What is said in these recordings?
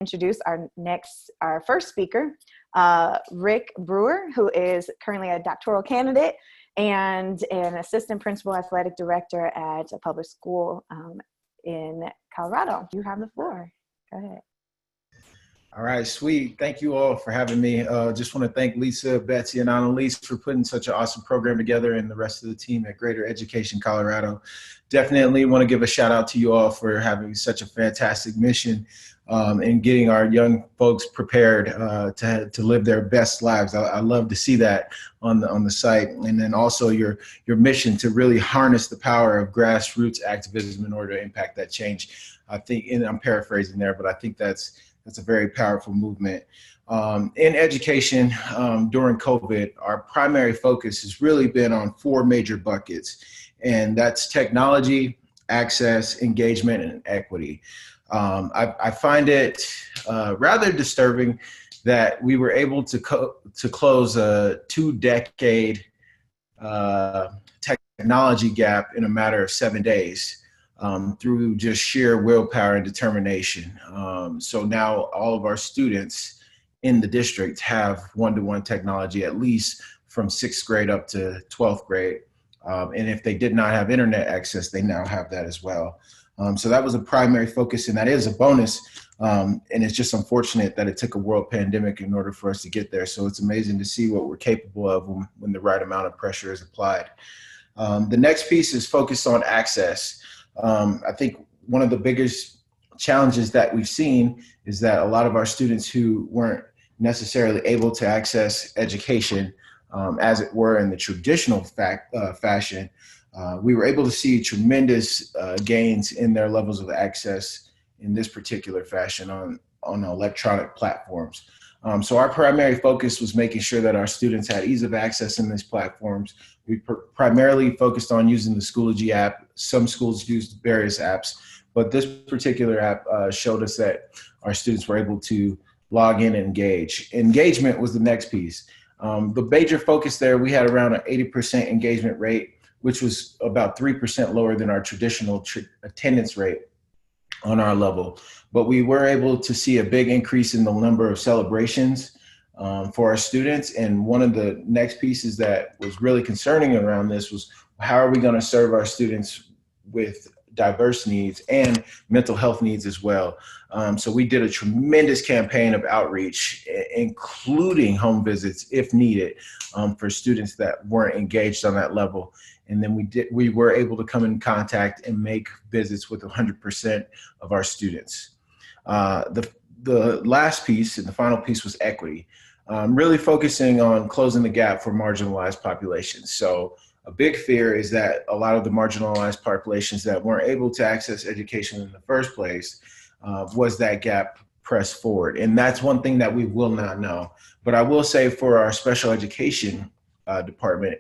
introduce our first speaker, Rick Brewer, who is currently a doctoral candidate and an assistant principal athletic director at a public school in Colorado. You have the floor. Go ahead. All right, sweet. Thank you all for having me. Just want to thank Lisa, Betsy, and Annalise for putting such an awesome program together, and the rest of the team at Greater Education Colorado. Definitely want to give a shout out to you all for having such a fantastic mission and getting our young folks prepared to live their best lives. I love to see that on the site, and then also your mission to really harness the power of grassroots activism in order to impact that change. I think, and I'm paraphrasing there, but I think that's a very powerful movement. In education, during COVID, our primary focus has really been on 4 major buckets, and that's technology, access, engagement, and equity. I find it rather disturbing that we were able to close a 2-decade technology gap in a matter of 7 days. Through just sheer willpower and determination. So now all of our students in the district have one-to-one technology, at least from 6th grade up to 12th grade. And if they did not have internet access, they now have that as well. So that was a primary focus, and that is a bonus. And it's just unfortunate that it took a world pandemic in order for us to get there. So it's amazing to see what we're capable of when the right amount of pressure is applied. The next piece is focused on access. I think one of the biggest challenges that we've seen is that a lot of our students who weren't necessarily able to access education, as it were in the traditional fashion, we were able to see tremendous gains in their levels of access in this particular fashion on electronic platforms. So our primary focus was making sure that our students had ease of access in these platforms. We primarily focused on using the Schoology app. Some schools used various apps, but this particular app showed us that our students were able to log in and engage. Engagement was the next piece. The major focus there, we had around an 80% engagement rate, which was about 3% lower than our traditional attendance rate on our level. But we were able to see a big increase in the number of celebrations for our students. And one of the next pieces that was really concerning around this was, how are we going to serve our students with diverse needs and mental health needs as well? So we did a tremendous campaign of outreach, including home visits if needed, for students that weren't engaged on that level. And then we were able to come in contact and make visits with 100% of our students. The last piece and the final piece was equity, really focusing on closing the gap for marginalized populations. So a big fear is that a lot of the marginalized populations that weren't able to access education in the first place, was that gap pressed forward. And that's one thing that we will not know. But I will say, for our special education department,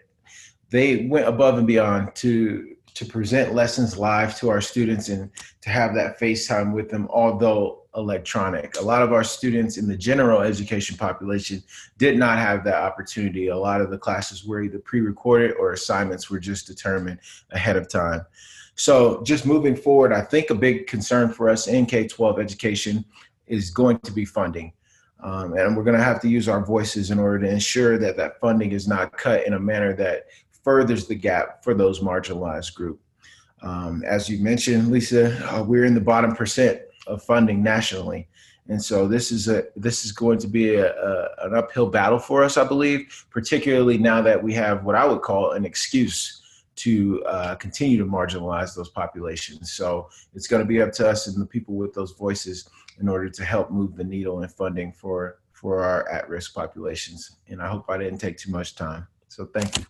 they went above and beyond to present lessons live to our students and to have that FaceTime with them, although electronic. A lot of our students in the general education population did not have that opportunity. A lot of the classes were either pre-recorded or assignments were just determined ahead of time. So just moving forward, I think a big concern for us in K-12 education is going to be funding. And we're going to have to use our voices in order to ensure that that funding is not cut in a manner that furthers the gap for those marginalized groups. As you mentioned, Lisa, we're in the bottom % of funding nationally. And so this is going to be an uphill battle for us, I believe, particularly now that we have what I would call an excuse to continue to marginalize those populations. So it's going to be up to us and the people with those voices in order to help move the needle in funding for our at-risk populations. And I hope I didn't take too much time. So thank you.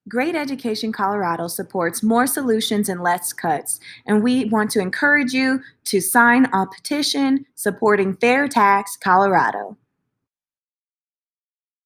Great Education Colorado supports more solutions and less cuts, and we want to encourage you to sign a petition supporting Fair Tax Colorado.